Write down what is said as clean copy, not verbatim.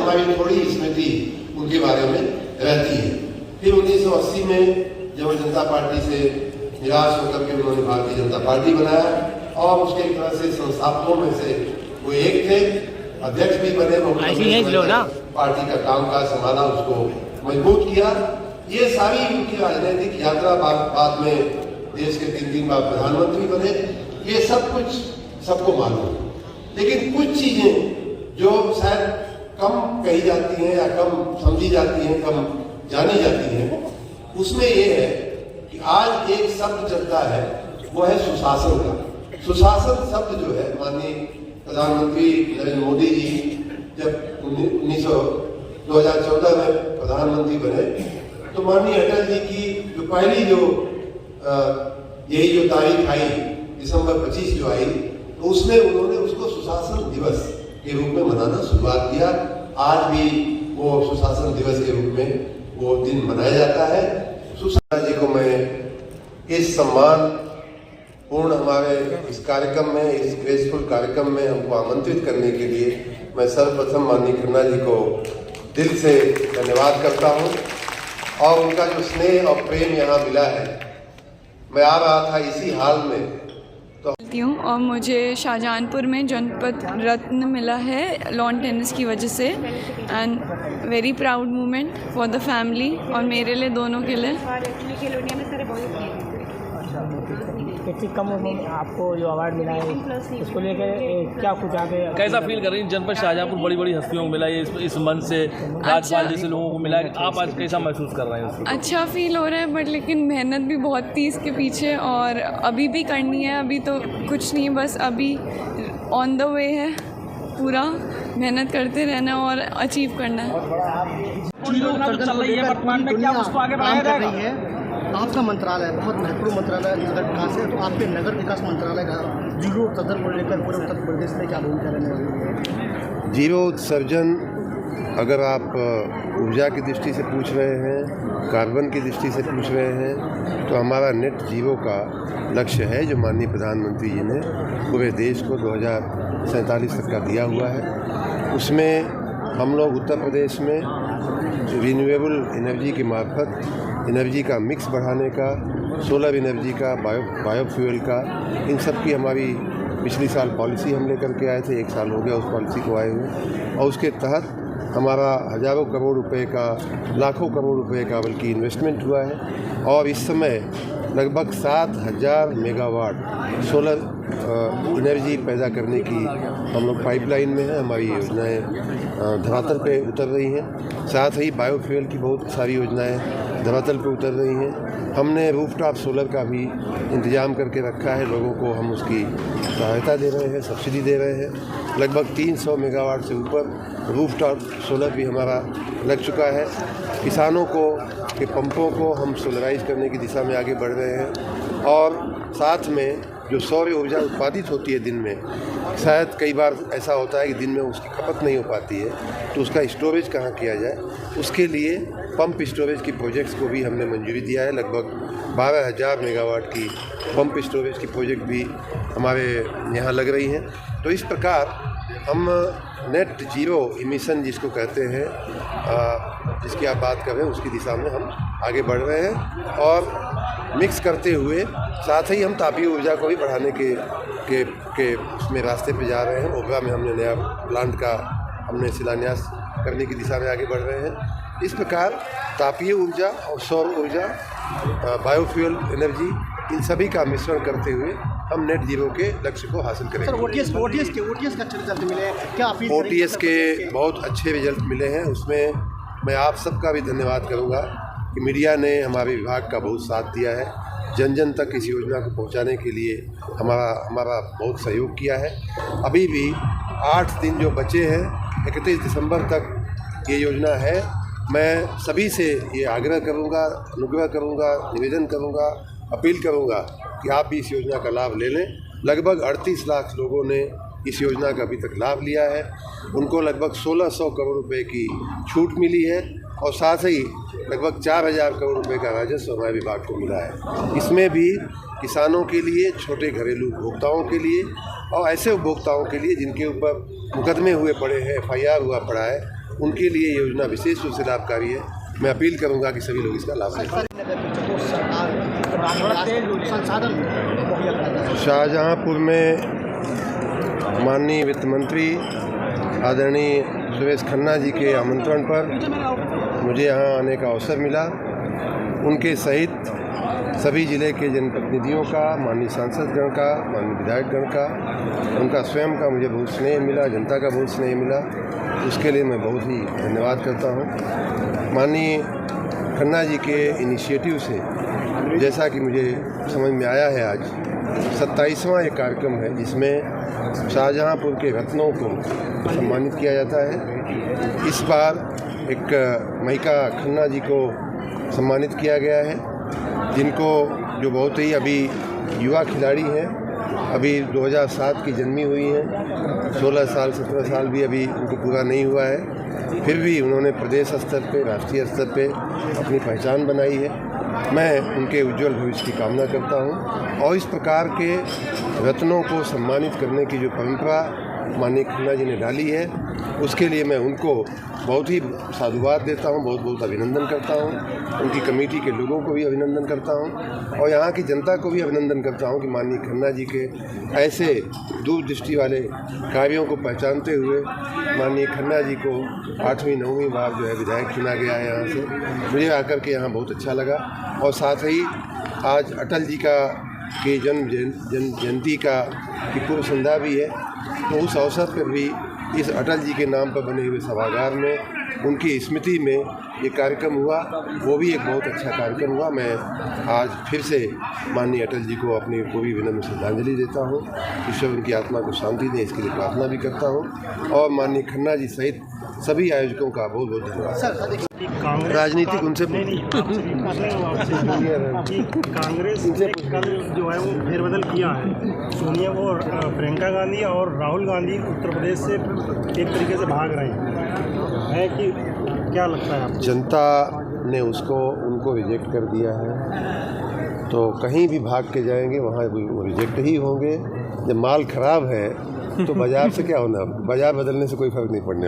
हमारी थोड़ी स्मृति उनके बारे में रहती है। फिर 1980 में जब जनता पार्टी से निराश होकर के उन्होंने भारतीय जनता पार्टी बनाया और उसके एक तरह से संस्थापकों में से वो एक थे, अध्यक्ष भी बने, पार्टी का कामकाज संभाला, उसको मजबूत किया। ये सारी उनकी राजनीतिक यात्रा बाद में देश के 3 बार प्रधानमंत्री बने, ये सब कुछ सबको मालूम है। लेकिन कुछ चीजें जो शायद कम कही जाती हैं या कम समझी जाती हैं, कम जानी जाती हैं, उसमें ये है कि आज एक शब्द चलता है, वो है सुशासन का। सुशासन शब्द जो है, माननीय प्रधानमंत्री नरेंद्र मोदी जी जब 2014 में प्रधानमंत्री बने तो माननीय अटल जी की जो पहली यही जो तारीख आई दिसंबर 25 जो आई, तो उसमें उन्होंने उसको सुशासन दिवस के रूप में मनाना शुरुआत किया। आज भी वो सुशासन दिवस के रूप में वो दिन मनाया जाता है। सुशासन जी को मैं इस सम्मान पूर्ण हमारे इस कार्यक्रम में, इस ग्रेसफुल कार्यक्रम में हमको आमंत्रित करने के लिए मैं सर्वप्रथम माननीय खन्ना जी को दिल से धन्यवाद करता हूं। और उनका जो स्नेह और प्रेम यहाँ मिला है, मैं आ रहा था इसी हाल में तो हूँ और मुझे शाहजहांपुर में जनपद रत्न मिला है लॉन टेनिस की वजह से, and very proud moment for the family और मेरे लिए, दोनों के लिए। इतनी कम उम्र में आपको जो अवार्ड मिला है उसको लेकर क्या कुछ आगे कैसा फील कर रही हैं? जनपद शाहजहांपुर बड़ी बड़ी हस्तियों को मिला है, इस मंच से राज्यपाल जैसे लोगों को मिला है, आप आज कैसा महसूस कर रहे हैं उसको? अच्छा फील हो रहा है, बट लेकिन मेहनत भी बहुत थी इसके पीछे और अभी भी करनी है। अभी तो कुछ नहीं, बस अभी ऑन द वे है, पूरा मेहनत करते रहना और अचीव करना है। चल रही है वर्तमान में, क्या उसको आगे बढ़ाया जाएगा? आपका मंत्रालय बहुत महत्वपूर्ण मंत्रालय नगर विकास है, तो आपके नगर विकास मंत्रालय का जीरो उत्सर्जन को लेकर पूरे उत्तर प्रदेश में क्या भूमिका रहने वाली है? जीरो उत्सर्जन अगर आप ऊर्जा की दृष्टि से पूछ रहे हैं, कार्बन की दृष्टि से पूछ रहे हैं, तो हमारा नेट जीरो का लक्ष्य है जो माननीय प्रधानमंत्री जी ने पूरे देश को 2047 तक का दिया हुआ है। उसमें हम लोग उत्तर प्रदेश में रिन्यूएबल एनर्जी के मार्फत एनर्जी का मिक्स बढ़ाने का, सोलर एनर्जी का, बायोफ्यूल का, इन सब की हमारी पिछली साल पॉलिसी हम लेकर के आए थे। 1 साल हो गया उस पॉलिसी को आए हुए, और उसके तहत हमारा हज़ारों करोड़ रुपए का, लाखों करोड़ रुपए का बल्कि इन्वेस्टमेंट हुआ है। और इस समय लगभग 7000 मेगावाट सोलर एनर्जी पैदा करने की हम लोग पाइपलाइन में है। हमारी योजनाएं धरातल पे उतर रही हैं। साथ ही बायोफ्यूल की बहुत सारी योजनाएं धरातल पे उतर रही हैं। हमने रूफटॉप सोलर का भी इंतजाम करके रखा है, लोगों को हम उसकी सहायता दे रहे हैं, सब्सिडी दे रहे हैं। लगभग 300 मेगावाट से ऊपर रूफटॉप सोलर भी हमारा लग चुका है। किसानों को के पंपों को हम सोलराइज करने की दिशा में आगे बढ़ रहे हैं। और साथ में जो सौर ऊर्जा उत्पादित होती है दिन में, शायद कई बार ऐसा होता है कि दिन में उसकी खपत नहीं हो पाती है, तो उसका स्टोरेज कहाँ किया जाए, उसके लिए पंप स्टोरेज की प्रोजेक्ट्स को भी हमने मंजूरी दिया है। लगभग 12000 मेगावाट की पंप स्टोरेज की प्रोजेक्ट भी हमारे यहाँ लग रही हैं। तो इस प्रकार हम नेट जीरो इमिशन जिसको कहते हैं, जिसकी आप बात कर रहे हैं, उसकी दिशा में हम आगे बढ़ रहे हैं। और मिक्स करते हुए साथ ही हम तापीय ऊर्जा को भी बढ़ाने के उसमें रास्ते पे जा रहे हैं। ओबरा में हमने नया प्लांट का हमने शिलान्यास करने की दिशा में आगे बढ़ रहे हैं। इस प्रकार तापीय ऊर्जा और सौर ऊर्जा, बायोफ्यूल एनर्जी, इन सभी का मिश्रण करते हुए हम नेट जीरो के लक्ष्य को हासिल करेंगे। सर, ओटीएस का अच्छे रिजल्ट मिले हैं क्या? ओटीएस के बहुत अच्छे रिजल्ट मिले हैं। उसमें मैं आप सबका भी धन्यवाद करूंगा कि मीडिया ने हमारे विभाग का बहुत साथ दिया है। जन जन तक इस योजना को पहुंचाने के लिए हमारा बहुत सहयोग किया है। अभी भी 8 दिन जो बचे हैं, 31 दिसंबर तक ये योजना है। मैं सभी से ये आग्रह करूंगा, अनुग्रह करूंगा, निवेदन करूंगा, अपील करूंगा कि आप भी इस योजना का लाभ ले लें। लगभग 38 लाख लोगों ने इस योजना का अभी तक लाभ लिया है। उनको लगभग 1600 करोड़ रुपए की छूट मिली है और साथ ही लगभग 4000 करोड़ रुपए का राजस्व हमारे विभाग को मिला है। इसमें भी किसानों के लिए, छोटे घरेलू उपभोक्ताओं के लिए और ऐसे उपभोक्ताओं के लिए जिनके ऊपर मुकदमे हुए पड़े हैं, FIR हुआ पड़ा है, उनके लिए योजना विशेष रूप से लाभकारी है। मैं अपील करूंगा कि सभी लोग इसका लाभ लें। संसाधन मुहैया कराया। शाहजहाँपुर में माननीय वित्त मंत्री आदरणीय सुरेश खन्ना जी के आमंत्रण पर मुझे यहाँ आने का अवसर मिला। उनके सहित सभी ज़िले के जनप्रतिनिधियों का, माननीय सांसदगण का, माननीय विधायकगण का, उनका स्वयं का मुझे बहुत स्नेह मिला, जनता का बहुत स्नेह मिला। उसके लिए मैं बहुत ही धन्यवाद करता हूँ। माननीय खन्ना जी के इनिशिएटिव से जैसा कि मुझे समझ में आया है, आज 27वां एक कार्यक्रम है जिसमें शाहजहाँपुर के रत्नों को सम्मानित किया जाता है। इस बार एक महिका खन्ना जी को सम्मानित किया गया है, जिनको जो बहुत ही अभी युवा खिलाड़ी हैं, अभी 2007 की जन्मी हुई हैं, 16 साल 17 साल भी अभी उनको पूरा नहीं हुआ है, फिर भी उन्होंने प्रदेश स्तर पे, राष्ट्रीय स्तर पे अपनी पहचान बनाई है। मैं उनके उज्जवल भविष्य की कामना करता हूं और इस प्रकार के रत्नों को सम्मानित करने की जो परंपरा माननीय खन्ना जी ने डाली है, उसके लिए मैं उनको बहुत ही साधुवाद देता हूं, बहुत बहुत अभिनंदन करता हूं। उनकी कमेटी के लोगों को भी अभिनंदन करता हूं और यहाँ की जनता को भी अभिनंदन करता हूं कि माननीय खन्ना जी के ऐसे दूरदृष्टि वाले कार्यों को पहचानते हुए माननीय खन्ना जी को 8वीं 9वीं बार जो है विधायक चुना गया है यहाँ से। मुझे आकर के यहाँ बहुत अच्छा लगा और साथ ही आज अटल जी का की जयंती की पूर्व संध्या भी है, तो उस अवसर पर भी इस अटल जी के नाम पर बने हुए सभागार में उनकी स्मृति में ये कार्यक्रम हुआ, वो भी एक बहुत अच्छा कार्यक्रम हुआ। मैं आज फिर से माननीय अटल जी को अपनी पूरी विनम्र श्रद्धांजलि देता हूँ। ईश्वर उनकी आत्मा को शांति दे, इसके लिए प्रार्थना भी करता हूँ और माननीय खन्ना जी सहित सभी आयोजकों का बहुत बहुत धन्यवाद। राजनीतिक उनसे कांग्रेस ने कल जो है वो फेरबदल किया है। सोनिया और प्रियंका गांधी और राहुल गांधी उत्तर प्रदेश से एक तरीके से भाग रहे हैं कि क्या लगता है आपको? जनता ने उनको रिजेक्ट कर दिया है, तो कहीं भी भाग के जाएंगे वहाँ वो रिजेक्ट ही होंगे। जब माल खराब है तो बाज़ार से क्या होना, बाज़ार बदलने से कोई फर्क नहीं पड़ने।